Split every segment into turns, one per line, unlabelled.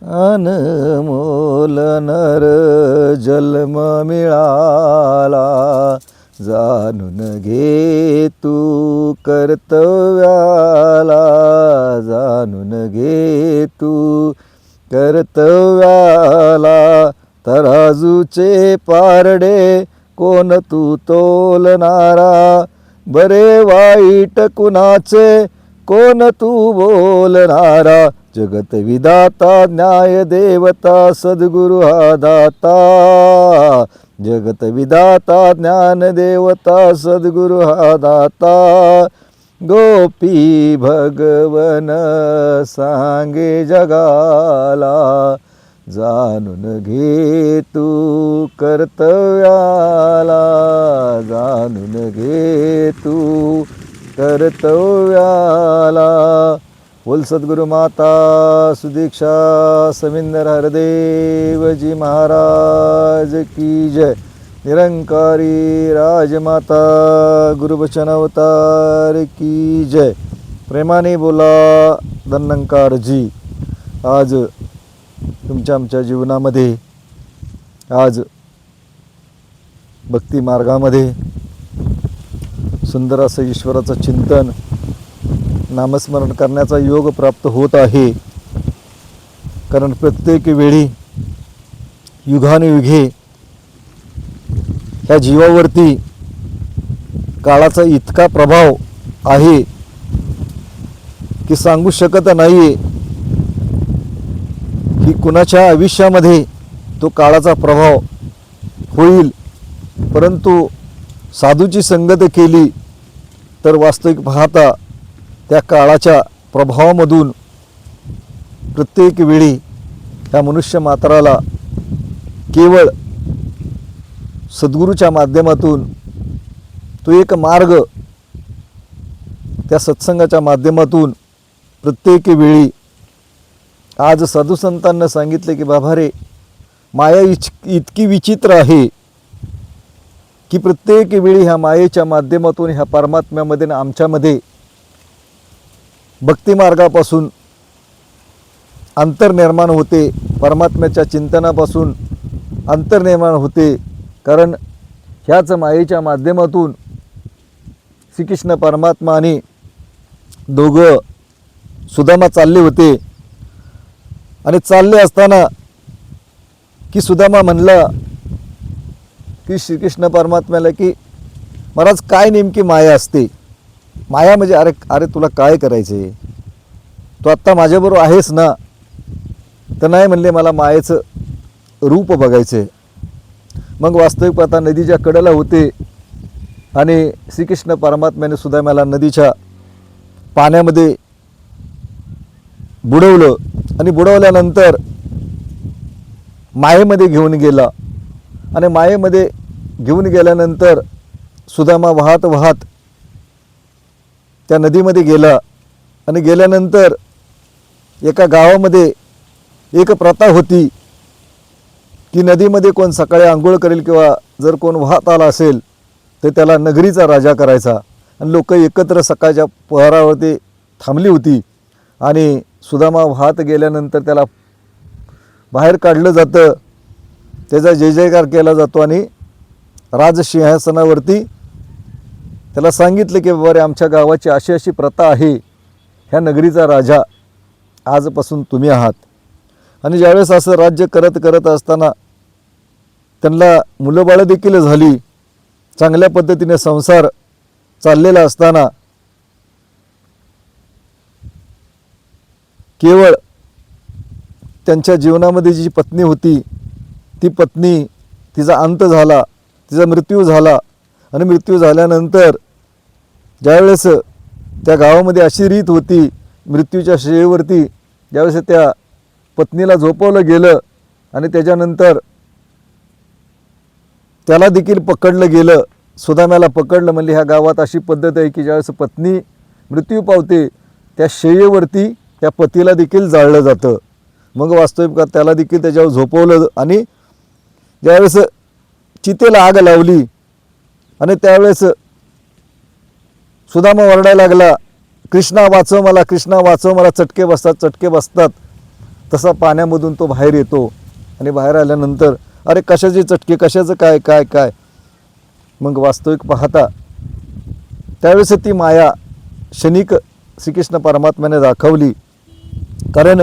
अनमोल नर जन्म मिळाला, जाणून घे तू कर्तव्याला, जाणून घे तू कर्तव्याला. तराजूचे पारडे कोण तू तोलणारा, बरे वाईट कुणाचे कोण तू बोलणारा. जगत विधाता न्याय देवता सद्गुरु हा दाता, जगत विधाता ज्ञान देवता सद्गुरु हा दाता. गोपी भगवन सांगे जगाला, जाणून घे तू कर्तव्याला, जाणून घे तू कर्तव्याला. बोल सद्गुरु माता सुदीक्षा समिंदर हरदेवजी महाराज की जय. निरंकारी राजमाता गुरुबचन अवतार की जय. प्रेमाने बोला धन्यंकारजी. आज तुमच्या आमच्या जीवनामध्ये, आज भक्ती मार्गामध्ये सुंदर असं ईश्वराचं चिंतन, नामस्मरण करण्याचा योग प्राप्त होत आहे. कारण प्रत्येक वेळी युगानुयुगे ह्या जीवावरती काळाचा इतका प्रभाव आहे की सांगू शकत नाही की कुणाच्या आयुष्यामध्ये तो काळाचा प्रभाव होईल. परंतु साधूची संगत केली तर वास्तविक पाहता त्या काळाच्या प्रभावामधून प्रत्येक वेळी ह्या मनुष्य मात्राला केवळ सद्गुरूच्या माध्यमातून तो एक मार्ग, त्या सत्संगाच्या माध्यमातून प्रत्येक वेळी आज साधुसंतांना सांगितले की बाबा रे, माया इतकी विचित्र आहे की प्रत्येक वेळी ह्या मायेच्या माध्यमातून ह्या परमात्म्यामध्ये आणि आमच्यामध्ये भक्तिमार्गापासून अंतर निर्माण होते, परमात्म्याच्या चिंतनापासून अंतर निर्माण होते. कारण ह्याच मायेच्या माध्यमातून श्रीकृष्ण परमात्मा आणि दोघं सुदामा चालले होते. आणि चालले असताना की सुदामा म्हणला की श्रीकृष्ण परमात्म्याला की महाराज काय नेमकी माया असते. माया म्हणजे अरे अरे तुला काय करायचं आहे, तू आत्ता माझ्याबरोबर आहेस ना. तर नाही म्हणले, मला मायेचं रूप बघायचं आहे. मग वास्तविक पाहता नदीच्या कडेला होते आणि श्रीकृष्ण परमात्म्याने सुदाम्याला नदीच्या पाण्यामध्ये बुडवलं आणि बुडवल्यानंतर मायेमध्ये घेऊन गेला. आणि मायेमध्ये घेऊन गेल्यानंतर सुदामा वाहत वाहत त्या नदीमध्ये गेला. आणि गेल्यानंतर एका गावामध्ये एक प्रथा होती की नदीमध्ये कोण सकाळी आंघोळ करेल किंवा जर कोण वाहत आला असेल तर त्याला नगरीचा राजा करायचा. आणि लोक एकत्र सकाळच्या पहरावरती थांबली होती. आणि सुदामा वाहत गेल्यानंतर त्याला बाहेर काढलं जातं, त्याचा जय जयकार केला जातो. आणि राजसिंहासनावरती त्याला सांगितलं की बाबा रे, आमच्या गावाची अशी अशी प्रथा आहे, ह्या नगरीचा राजा आजपासून तुम्ही आहात. आणि ज्यावेळेस असं राज्य करत करत असताना त्यांना मुलंबाळं देखील झाली, चांगल्या पद्धतीने संसार चाललेला असताना केवळ त्यांच्या जीवनामध्ये जी पत्नी होती ती पत्नी, तिचा अंत झाला, तिचा मृत्यू झाला. आणि मृत्यू झाल्यानंतर ज्यावेळेस त्या गावामध्ये अशी रीत होती, मृत्यूच्या शय्येवरती ज्यावेळेस त्या पत्नीला झोपवलं गेलं आणि त्याच्यानंतर त्याला देखील पकडलं गेलं, सुदाम्याला पकडलं. म्हणजे ह्या गावात अशी पद्धत आहे की ज्यावेळेस पत्नी मृत्यू पावते त्या शय्येवरती त्या पतीला देखील जाळलं जातं. मग वास्तविक त्याला देखील त्याच्यावर झोपवलं. आणि ज्यावेळेस चितेला आग लावली आणि त्यावेळेस सुदामा ओरडायला लागला, कृष्णा वाचव मला, कृष्णा वाचव मला, चटके बसतात, चटके बसतात. तसा पाण्यामधून तो बाहेर येतो आणि बाहेर आल्यानंतर अरे कशाचे चटके, कशाचं काय काय काय. मग वास्तविक पाहता त्यावेळेस ती माया क्षणिक श्रीकृष्ण परमात्म्याने दाखवली. कारण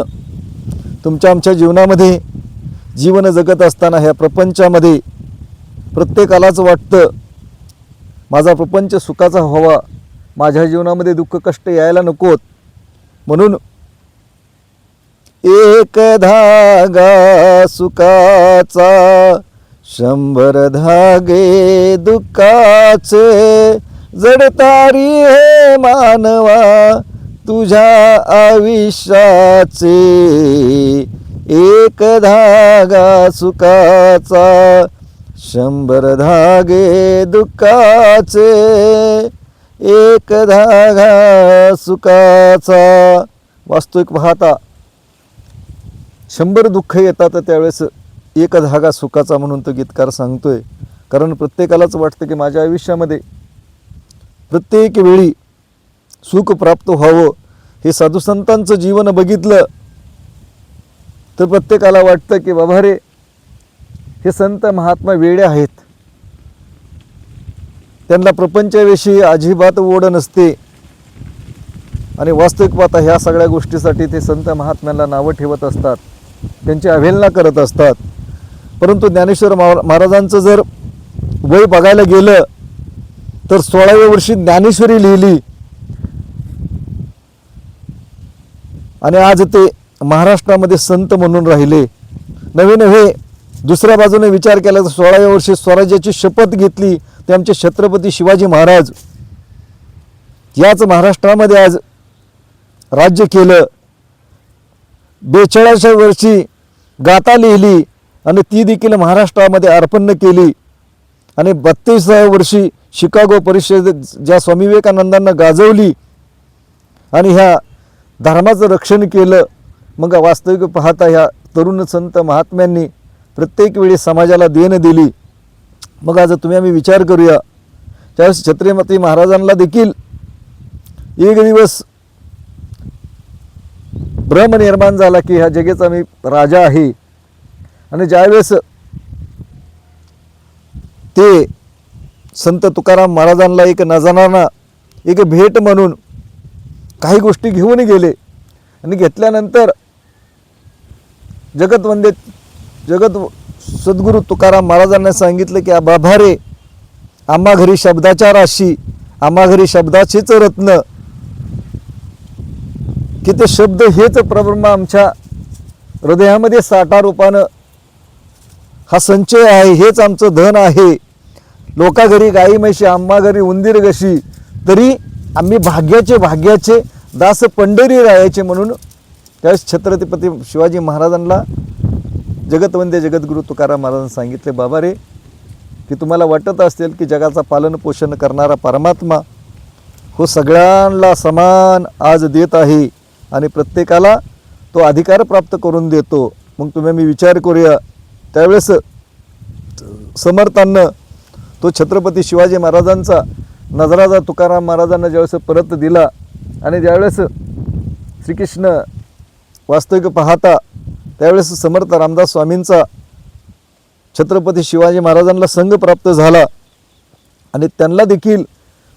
तुमच्या आमच्या जीवनामध्ये जीवन जगत असताना ह्या प्रपंचामध्ये प्रत्येकालाच वाटतं माझा प्रपंच सुखाचा व्हावा, माझ्या जीवनामध्ये दुःख कष्ट यायला नकोत. म्हणून एक धागा सुखाचा 100 धागे दुःखाचे, जडतारी हे मानवा तुझ्या आयुष्याचे. एक धागा सुखाचा 100 धागे दुःखाचे, एक धागा सुखाचा. वास्तविक पाहता 100 दुःख येतात त्यावेळेस एक धागा सुखाचा म्हणून तो गीतकार सांगतोय. कारण प्रत्येकालाच वाटतं की माझ्या आयुष्यामध्ये प्रत्येक वेळी सुख प्राप्त व्हावं. हे साधुसंतांचं जीवन बघितलं तर प्रत्येकाला वाटतं की बाबा रे हे संत महात्मा वेडे आहेत, त्यांना प्रपंचाविषयी अजिबात ओढ नसते. आणि वास्तविक पाहता ह्या सगळ्या गोष्टीसाठी ते संत महात्म्यांना नावं ठेवत असतात, त्यांची अवहेलना करत असतात. परंतु ज्ञानेश्वर महाराजांचं जर वय बघायला गेलं तर 16व्या वर्षी ज्ञानेश्वरी लिहिली आणि आज ते महाराष्ट्रामध्ये संत म्हणून राहिले. नवे नवे दुसऱ्या बाजूने विचार केला तर 16व्या वर्षी स्वराज्याची शपथ घेतली ते आमचे छत्रपती शिवाजी महाराज. याच महाराष्ट्रामध्ये आज राज्य केलं. 42व्या वर्षी गाथा लिहिली आणि ती देखील महाराष्ट्रामध्ये अर्पण केली. आणि 32व्या वर्षी शिकागो परिषद ज्या स्वामी विवेकानंदांना गाजवली आणि ह्या धर्माचं रक्षण केलं. मग वास्तविक पाहता ह्या तरुण संत महात्म्यांनी प्रत्येक वेळी समाजाला देण दिली. मग आज तुम्ही आम्ही विचार करूया, त्यावेळेस छत्रपती महाराजांना देखील एक दिवस भ्रम निर्माण झाला की ह्या जगाचा मी राजा आहे. आणि ज्यावेळेस ते संत तुकाराम महाराजांना एक नजराना एक भेट म्हणून काही गोष्टी घेऊन गेले आणि घेतल्यानंतर जगत सद्गुरू तुकाराम महाराजांना सांगितलं की बाबा रे आम्हा घरी शब्दाच्या राशी, आम्हा घरी शब्दाचेच रत्न, की ते शब्द हेच परब्रह्म आमच्या हृदयामध्ये साठा रूपानं हा संचय आहे, हेच आमचं धन आहे. लोका घरी गाई म्हशी, आम्हा घरी उंदीर घशी, तरी आम्ही भाग्याचे दास पंढरी राहायचे. म्हणून त्यावेळेस छत्रपती शिवाजी महाराजांना जगतवंदे जगद्गुरु तुकाराम महाराजांनी सांगितले, बाबा रे की तुम्हाला वाटत असेल की जगाचा पालन पोषण करणारा परमात्मा हो सगळ्यांना समान आज देत आहे आणि प्रत्येकाला तो अधिकार प्राप्त करून देतो. मग तुम्ही मी विचार करूया, त्यावेळेस समर्थांना तो छत्रपती शिवाजी महाराजांचा नजराचा तुकाराम महाराजांना ज्यावेळेस परत दिला आणि ज्यावेळेस श्रीकृष्ण वास्तविक पाहता त्यावेळेस समर्थ रामदास स्वामींचा छत्रपती शिवाजी महाराजांना संघ प्राप्त झाला आणि त्यांना देखील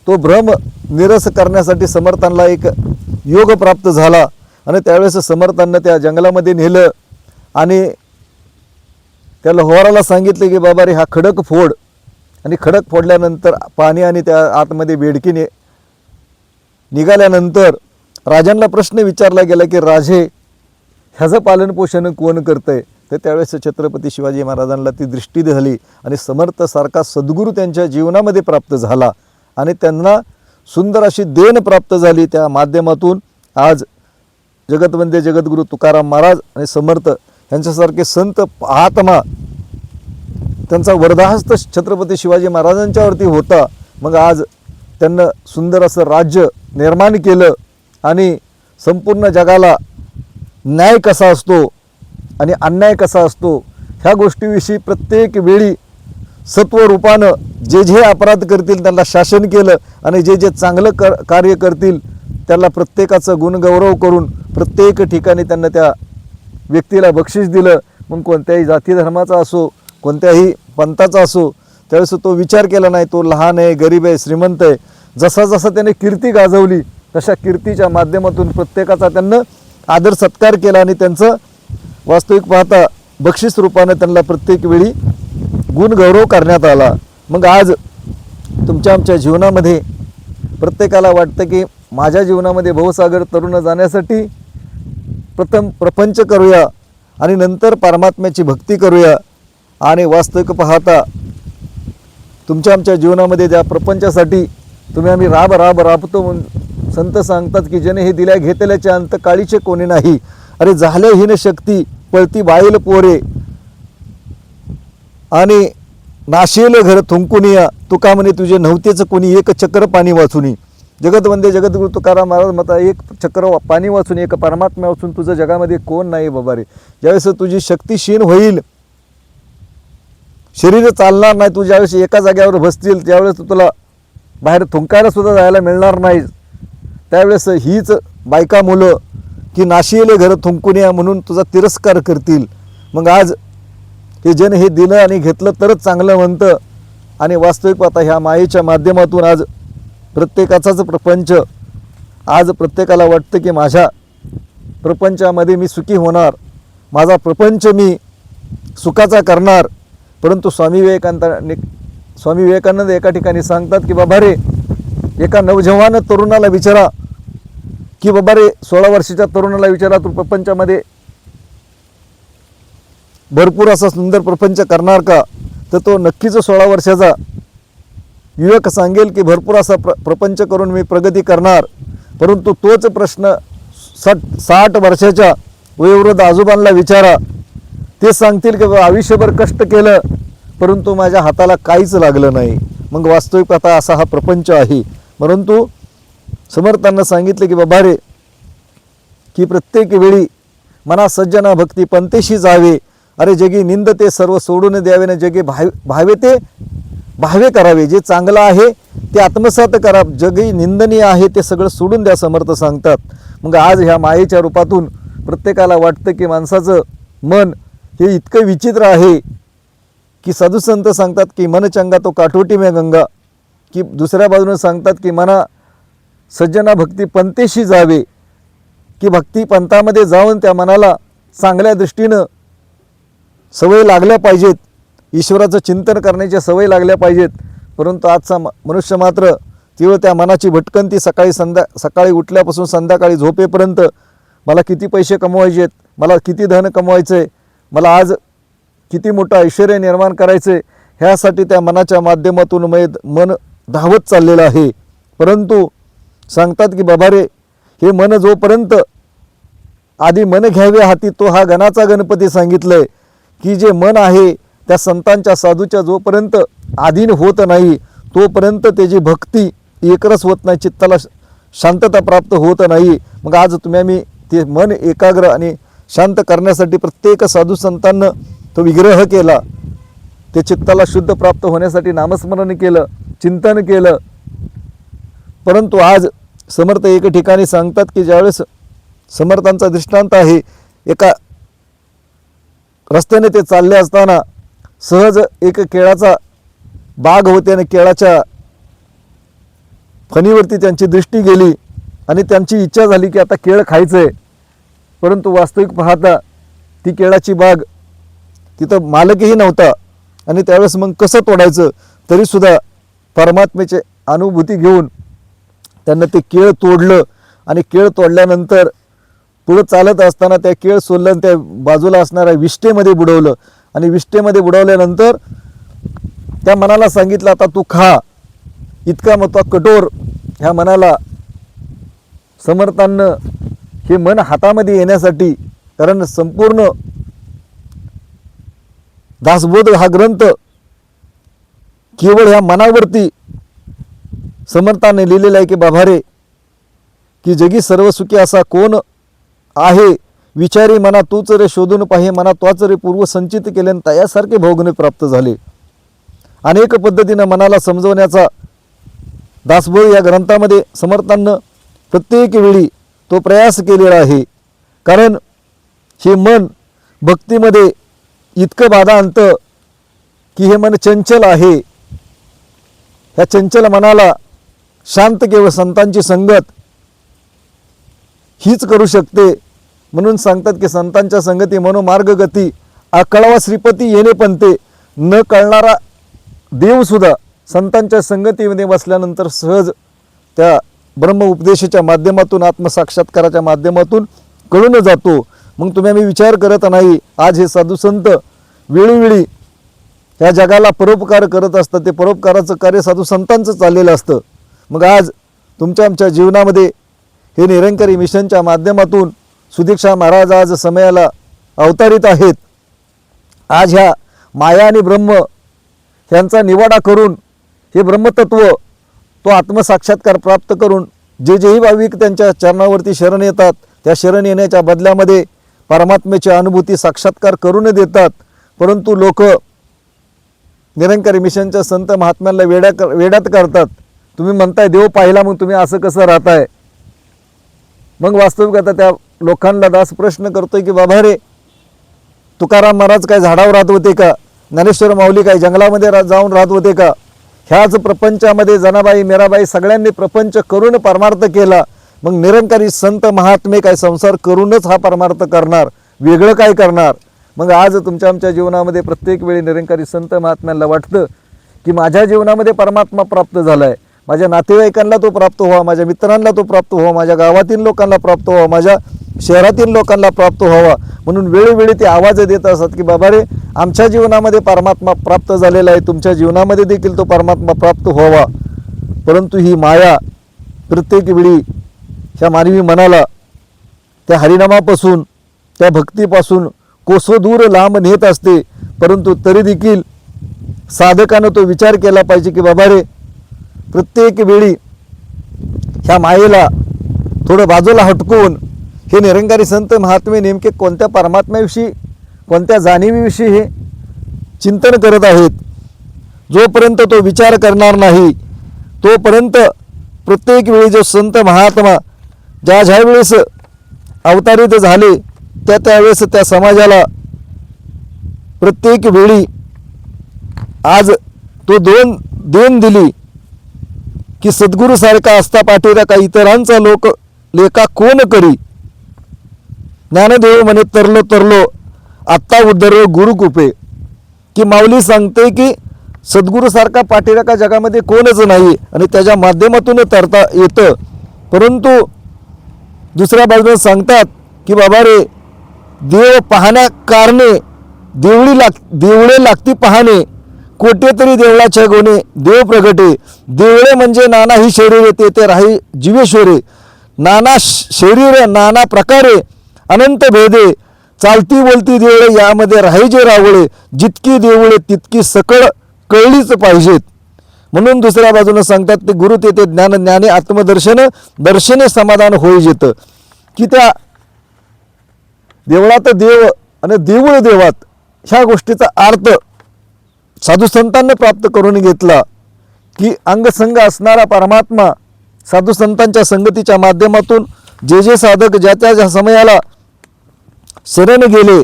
तो भ्रम निरस करण्यासाठी समर्थांना एक योग प्राप्त झाला. आणि त्यावेळेस समर्थांना त्या जंगलामध्ये नेलं आणि त्या लोहाराला सांगितले की बाबा रे हा खडक फोड. आणि खडक फोडल्यानंतर पाणी आणि त्या आतमध्ये बेडकीने निघाल्यानंतर राजांना प्रश्न विचारला गेला की राजे ह्याचं पालनपोषण कोण करतंय. तर त्यावेळेस छत्रपती शिवाजी महाराजांना ती दृष्टी झाली आणि समर्थसारखा सद्गुरू त्यांच्या जीवनामध्ये प्राप्त झाला आणि त्यांना सुंदर अशी देण प्राप्त झाली. त्या माध्यमातून आज जगतवंदे जगद्गुरु तुकाराम महाराज आणि समर्थ यांच्यासारखे संत आत्मा त्यांचा वरदहस्त छत्रपती शिवाजी महाराजांच्यावरती होता. मग आज त्यांना सुंदर असं राज्य निर्माण केलं आणि संपूर्ण जगाला न्याय कसा असतो आणि अन्याय कसा असतो ह्या गोष्टीविषयी प्रत्येक वेळी सत्वरूपानं जे अपराध करतील त्यांना शासन केलं आणि जे चांगलं कार्य करतील त्याला प्रत्येकाचं गुणगौरव करून प्रत्येक ठिकाणी त्यांना त्या व्यक्तीला बक्षीस दिलं, मग कोणत्याही जाती धर्माचा असो, कोणत्याही पंथाचा असो, त्यावेळेस तो विचार केला नाही तो लहान आहे, गरीब आहे, श्रीमंत आहे. जसा जसा त्याने कीर्ती गाजवली तशा कीर्तीच्या माध्यमातून प्रत्येकाचा त्यांना आदर सत्कार केला आणि त्यांचं वास्तविक पाहता बक्षीस रूपाने त्यांना प्रत्येक वेळी गुणगौरव करण्यात आला. मग आज तुमच्या आमच्या जीवनामध्ये प्रत्येकाला वाटतं की माझ्या जीवनामध्ये भवसागर तरुण जाण्यासाठी प्रथम प्रपंच करूया आणि नंतर परमात्म्याची भक्ती करूया. आणि वास्तविक पाहता तुमच्या आमच्या जीवनामध्ये ज्या प्रपंचासाठी तुम्ही आम्ही राबतो म्हणून संत सांगतात की जने हे दिल्या घेतल्याचे अंत काळीचे कोणी नाही. अरे झाले हीन शक्ती पळती बाईल पोरे आणि नाशिले घर थुंकुनिया तुका म्हणे तुझे नव्हतेच कोणी एक चक्र पाणी वाचुनी. जगत वंदे जगद्गुरु तुकाराम महाराज मता एक चक्र पाणी वाचून एक परमात्मा वाचून तुझं जगामध्ये कोण नाही बाबा रे. ज्यावेळेस तुझी शक्ती क्षीण होईल, शरीर चालणार नाही, तू ज्यावेळेस एका जाग्यावर बसतील त्यावेळेस तुला बाहेर थुंकायला सुद्धा जायला मिळणार नाही. त्यावेळेस हीच बायका मुलं की नाशिले घर थुंकुनिया म्हणून तुझा तिरस्कार करतील. मग आज हे जन हे दिलं आणि घेतलं तरच चांगलं म्हणतं. आणि वास्तविक आता ह्या मायेच्या माध्यमातून आज प्रत्येकाचाच प्रपंच, आज प्रत्येकाला वाटतं की माझ्या प्रपंचामध्ये मी सुखी होणार, माझा प्रपंच मी सुखाचा करणार. परंतु स्वामी विवेकानंद एका ठिकाणी सांगतात की बाबा रे, एका नवजवान तरुणाला विचारा की बाबा रे 16 वर्षाच्या तरुणाला विचारा तू प्रपंचामध्ये भरपूर असा सुंदर प्रपंच करणार का, तर तो नक्कीच 16 वर्षाचा युवक सांगेल की भरपूर असा प्रपंच करून मी प्रगती करणार. परंतु तोच प्रश्न 60 वर्षाच्या वयोवृद्ध आजोबांना विचारा, ते सांगतील की आयुष्यभर कष्ट केलं परंतु माझ्या हाताला काहीच लागलं नाही. मग वास्तविक आता असा हा प्रपंच आहे. परंतु समर्थांना सांगितले की बाबा रे, की प्रत्येक वेळी मना सज्जना भक्ती पंथेशी जावे. अरे जगी निंद ते सर्व सोडून द्यावे ना जगे भावे ते भावे करावे. जे चांगलं आहे ते आत्मसात करा, जगी निंदनीय आहे ते सगळं सोडून द्या समर्थ सांगतात. मग आज ह्या मायेच्या रूपातून प्रत्येकाला वाटतं की माणसाचं मन हे इतकं विचित्र आहे की साधू संत सांगतात की मन चंगा तो काठोटी में गंगा, की दुसऱ्या बाजूने सांगतात की मना सज्जना भक्ती पंथेशी जावे, की भक्ती पंथामध्ये जाऊन त्या मनाला चांगल्या दृष्टीनं सवय लागल्या पाहिजेत, ईश्वराचं चिंतन करण्याच्या सवय लागल्या पाहिजेत. परंतु आजचा मनुष्य मात्र केवळ त्या मनाची भटकंती सकाळी उठल्यापासून संध्याकाळी झोपेपर्यंत मला किती पैसे कमवायचे आहेत, मला किती धन कमवायचं आहे, मला आज किती मोठं ऐश्वर्य निर्माण करायचं आहे, ह्यासाठी त्या मनाच्या माध्यमातून मन धावत चाललेलं आहे. परंतु सांगतात की बाबा रे, हे मन जोपर्यंत आधी मन घ्यावे हाती तो हा गणाचा गणपती सांगितलंय की जे मन आहे त्या संतांच्या साधूच्या जोपर्यंत अधीन होत नाही तोपर्यंत त्याची भक्ती एकरस होत नाही, चित्ताला शांतता प्राप्त होत नाही. मग आज तुम्ही आम्ही ते मन एकाग्र आणि शांत करण्यासाठी प्रत्येक साधू संतांना तो विग्रह केला, ते चित्ताला शुद्ध प्राप्त होण्यासाठी नामस्मरण केलं, चिंतन केलं. परंतु आज समर्थ एका ठिकाणी सांगतात की ज्यावेळेस समर्थांचा दृष्टांत आहे, एका रस्त्याने ते चालले असताना सहज एक केळाचा बाग होते आणि केळाच्या फणीवरती त्यांची दृष्टी गेली आणि त्यांची इच्छा झाली की आता केळ खायचंय. परंतु वास्तविक पाहता ती केळाची बाग, तिथं मालकही नव्हता आणि त्यावेळेस मग कसं तोडायचं, तरीसुद्धा परमात्म्याची अनुभूती घेऊन त्यांना ते केळ तोडलं आणि केळ तोडल्यानंतर पुढं चालत असताना त्या केळ सोडलं आणि त्या बाजूला असणाऱ्या विष्ठेमध्ये बुडवलं आणि विष्ठेमध्ये बुडवल्यानंतर त्या मनाला सांगितलं आता तू खा. इतका मग कठोर ह्या मनाला समर्थांना हे मन हातामध्ये येण्यासाठी, कारण संपूर्ण दासबोध हा ग्रंथ केवळ ह्या मनावरती समर्थाने लिहिलेला आहे की बाबा रे, की जगी सर्व सुखी असा कोण आहे, विचारी मना तूच रे शोधून पाहे, मना त्वाच रे पूर्व संचित केले तयासारखे भोगणे प्राप्त झाले. अनेक पद्धतीने मनाला समजवण्याचा दासबोध या हे मन भक्तीमध्ये इतकं बाधा आणतं की हे मन चंचल आहे. ह्या चंचल मनाला शांत केवळ संतांची संगत हीच करू शकते. म्हणून सांगतात की संतांच्या संगती मनोमार्ग गती, आकळावा श्रीपती येणे पंते. न कळणारा देवसुद्धा संतांच्या संगतीमध्ये बसल्यानंतर सहज त्या ब्रह्म उपदेशाच्या माध्यमातून आत्मसाक्षात्काराच्या माध्यमातून कळून जातो. मग तुम्ही आम्ही विचार करत नाही, आज हे साधू संत वेळोवेळी ह्या जगाला परोपकार करत असतात. ते परोपकाराचं कार्य साधू संतांचं चाललेलं असतं. मग आज तुमच्या आमच्या जीवनामध्ये हे निरंकारी मिशनच्या माध्यमातून सुदीक्षा महाराज आज समयाला अवतरित आहेत. आज ह्या माया आणि ब्रह्म ह्यांचा निवाडा करून हे ब्रह्मतत्व तो आत्मसाक्षात्कार प्राप्त करून जेही भाविक त्यांच्या चरणावरती शरण येतात, त्या शरण येण्याच्या बदल्यामध्ये परमात्म्याची अनुभूती साक्षात्कार करून देतात. परंतु लोक निरंकारी मिशनच्या संत महात्म्यांना वेड्यात करतात. तुम्ही म्हणताय देव पाहिला, मग तुम्ही असं कसं राहताय? मग वास्तविक आता त्या लोकांना दास प्रश्न करतोय की बाबा रे, तुकाराम महाराज काय झाडावर राहत होते का? ज्ञानेश्वर माऊली काय जंगलामध्ये जाऊन राहत होते का? ह्याच प्रपंचामध्ये जनाबाई मीराबाई सगळ्यांनी प्रपंच करून परमार्थ केला. मग निरंकारी संत महात्मे काय संसार करूनच हा परमार्थ करणार, वेगळं काय करणार? मग आज तुमच्या आमच्या जीवनामध्ये प्रत्येक वेळी निरंकारी संत महात्म्यांना वाटतं की माझ्या जीवनामध्ये परमात्मा प्राप्त झाला आहे, माझ्या नातेवाईकांना तो प्राप्त व्हावा, माझ्या मित्रांना तो प्राप्त व्हावा, माझ्या गावातील लोकांना प्राप्त व्हावा, माझ्या शहरातील लोकांना प्राप्त व्हावा. म्हणून वेळोवेळी ते आवाज देत असतात की बाबा रे, आमच्या जीवनामध्ये परमात्मा प्राप्त झालेला आहे, तुमच्या जीवनामध्ये देखील तो परमात्मा प्राप्त व्हावा. परंतु ही माया प्रत्येक वेळी ह्या मानवी मनाला त्या हरिनामापासून, त्या भक्तीपासून कोसो दूर लांब नेत असते. परंतु तरी देखील साधकानं तो विचार केला पाहिजे की बाबा रे, प्रत्येक वेळी ह्या मायेला थोडं बाजूला हटकून हे निरंकारी संत महात्मे नेमके कोणत्या परमात्म्याविषयी, कोणत्या जाणीवीविषयी हे चिंतन करत आहेत. जोपर्यंत तो विचार करणार नाही तोपर्यंत प्रत्येक वेळी जो संत महात्मा ज्या वेळेस अवतारित झाले त्यावेळेस त्या समाजाला प्रत्येक वेळी आज तो देण दिली की सद्गुरू सारखा असता पाठीराखा इतरांचा लोक लेखा कोण करी. ज्ञानदेव म्हणे तरलो आत्ता उद्धरो गुरुकृपे. की माऊली सांगते की सद्गुरू सारखा पाठीराखा जगामध्ये कोणच नाही आणि त्याच्या माध्यमातून तरता येतं. परंतु दुसऱ्या बाजूने सांगतात की बाबा रे, देव पाहण्या कारणे देवळे लागती पाहणे, कोठेतरी देवळाच्या गोणे देव प्रगटे. देवळे म्हणजे नाना ही शरीर ते राही जीवेश्वरे. नाना शरीर नाना प्रकारे अनंत भेदे, चालती बोलती देवळे यामध्ये राहायचे रावळे. जितकी देवळे तितकी सकळ कळलीच पाहिजेत. म्हणून दुसऱ्या बाजूने सांगतात ते गुरु ते ज्ञाने आत्मदर्शन दर्शने समाधान होई जेतं. की त्या देवळात देव आणि देऊळ देवात ह्या गोष्टीचा अर्थ साधू संतांनी प्राप्त करून घेतला की अंगसंग असणारा परमात्मा साधू संतांच्या संगतीच्या माध्यमातून जे साधक ज्या समयाला शरण गेले.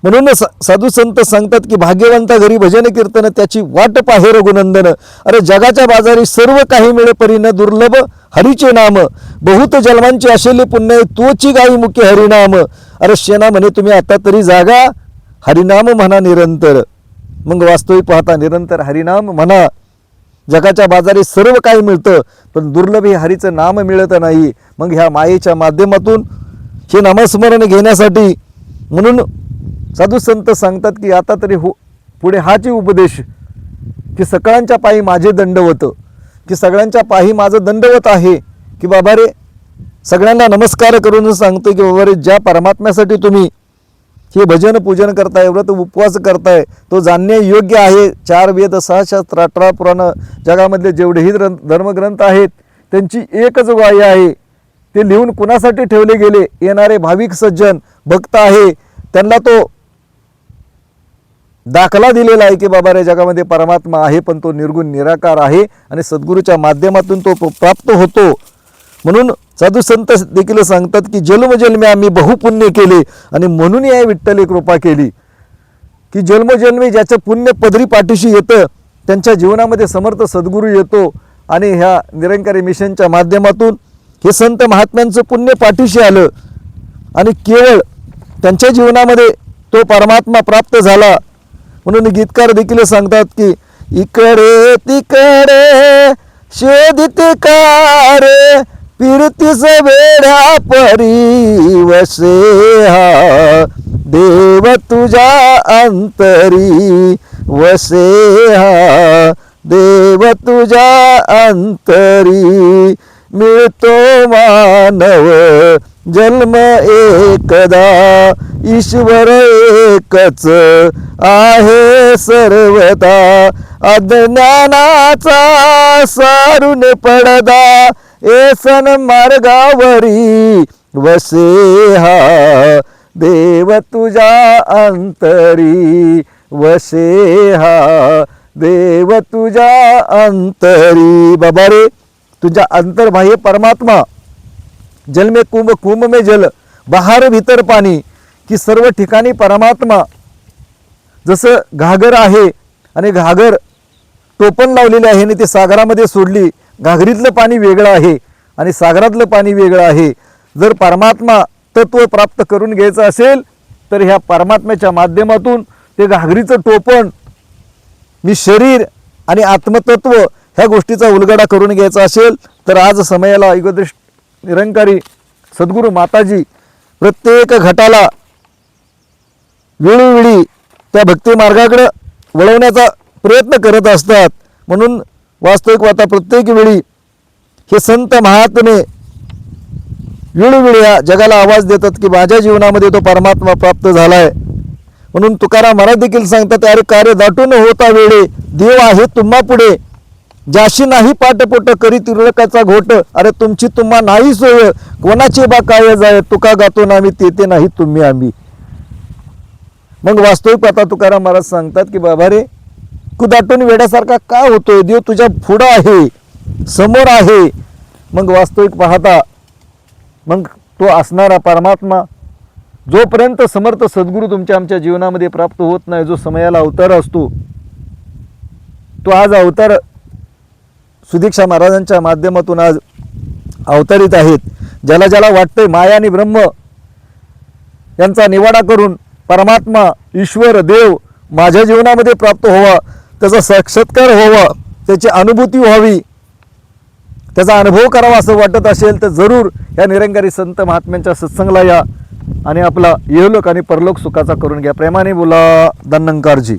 म्हणून साधू संत सांगतात की भाग्यवंता घरी भजन कीर्तन त्याची वाट पाहे रघुनंदन. अरे जगाच्या बाजारी सर्व काही मिळे परी न दुर्लभ हरीचे नाम. बहुत जन्मांची अशेले पुण्य तोची गाई मुख्य हरिनाम. अरे शेना म्हणे तुम्ही आता तरी जागा, हरिनाम म्हणा निरंतर. मग वास्तविक पाहता निरंतर हरिनाम म्हणा. जगाच्या बाजारी सर्व काही मिळतं पण दुर्लभ हे हरीचं नाम मिळत नाही. मग ह्या मायेच्या माध्यमातून हे नामस्मरण घेण्यासाठी म्हणून साधू संत सांगतात की आता तरी पुढे हाची उपदेश की सगळ्यांच्या पायी माझे दंडवत, की सगळ्यांच्या पायी माझं दंडवत आहे. की बाबा रे, सगळ्यांना नमस्कार करून सांगतो की बाबा रे, ज्या परमात्म्यासाठी तुम्ही हे भजन पूजन करताय, व्रत उपवास करताय, तो जाणणे योग्य आहे. 4 वेद 6 शास्त्र 18 पुराण जगामधले जेवढेही धर्मग्रंथ आहेत त्यांची एकच ग्वाही आहे. ते लिहून कुणासाठी ठेवले गेले? येणारे भाविक सज्जन भक्त आहे त्यांना तो दाखला दिलेला आहे की बाबा रे, जगामध्ये परमात्मा आहे पण तो निर्गुण निराकार आहे आणि सद्गुरूच्या माध्यमातून तो प्राप्त होतो. म्हणून साधू संत देखील सांगतात की जन्मजन्मी आम्ही बहुपुण्य केले आणि म्हणून या विठ्ठले कृपा केली, की जन्मजन्मी ज्याचं पुण्य पदरी पाठीशी येतं त्यांच्या जीवनामध्ये समर्थ सद्गुरू येतो आणि ह्या निरंकारी मिशनच्या माध्यमातून हे संत महात्म्यांचं पुण्य पाठीशी आलं आणि केवळ त्यांच्या जीवनामध्ये तो परमात्मा प्राप्त झाला. म्हणून गीतकार देखील सांगतात की इकडे तिकडे शोधिते कारे फिरतीस वेड्या परी वसे हा देव तुझ्या अंतरी वसे हा देव तुझ्या अंतरी मिळतो मानव जन्म एकदा ईश्वर एकच आहे सर्वदा अज्ञानाचा सारून पडदा एसन मार्गावरी वसे हा देव तुझ्या अंतरी वसे हा देव तुझ्या अंतरी. बाबा रे, तुझ्या अंतर्बाह्य परमात्मा जल में कुंभ, कुंभ में जल, बाहर भीतर पाणी, की सर्व ठिकाणी परमात्मा. जसं घागर आहे आणि घागर टोपण लावलेली आहे आणि ते सागरामध्ये सोडली, घागरीतलं पाणी वेगळं आहे आणि सागरातलं पाणी वेगळं आहे. जर परमात्मा तत्व प्राप्त करून घ्यायचं असेल तर ह्या परमात्म्याच्या माध्यमातून ते घागरीचं टोपण मी शरीर आणि आत्मतत्व ह्या गोष्टीचा उलगडा करून घ्यायचा असेल तर आज समयाला युगदृष्ट निरंकारी सद्गुरू माताजी प्रत्येक घटाला वेळोवेळी त्या भक्ती मार्गाकडे वळवण्याचा प्रयत्न करत असतात. म्हणून वास्तविक आता प्रत्येक वेळी हे संत महात्मे वेळोवेळी या जगाला आवाज देतात की माझ्या जीवनामध्ये तो परमात्मा प्राप्त झालाय. म्हणून तुकाराम महाराज देखील सांगतात, अरे कार्य दाटून होता वेळे देव आहे तुम्हा पुढे, ज्याशी नाही पाठपोट करी तिरकाचा घोट, अरे तुमची तुम्हा नाही सोय कोणाची बा काय जाय तुका गातो ना आम्ही तेथे नाही तुम्ही आम्ही. मग वास्तविक आता तुकाराम महाराज सांगतात की बाबा रे, तू दाटून वेड्यासारखा का होतोय, देव तुझ्या पुढं आहे समोर आहे. मग वास्तविक पाहता मग तो असणारा परमात्मा जोपर्यंत समर्थ सद्गुरू तुमच्या आमच्या जीवनामध्ये प्राप्त होत नाही, जो समयाला अवतार असतो तो आज अवतार सुदीक्षा महाराजांच्या माध्यमातून आज अवतरित आहेत. ज्याला ज्याला वाटतंय माया आणि ब्रह्म यांचा निवाडा करून परमात्मा ईश्वर देव माझ्या जीवनामध्ये प्राप्त व्हावा, त्याचा साक्षात्कार व्हावा, त्याची अनुभूती व्हावी, त्याचा अनुभव करावा असं वाटत असेल तर जरूर या निरंकारी संत महात्म्यांच्या सत्संगला या आणि आपला इहलोक आणि परलोक सुखाचा करून घ्या. प्रेमाने बोला धन्यंकारजी.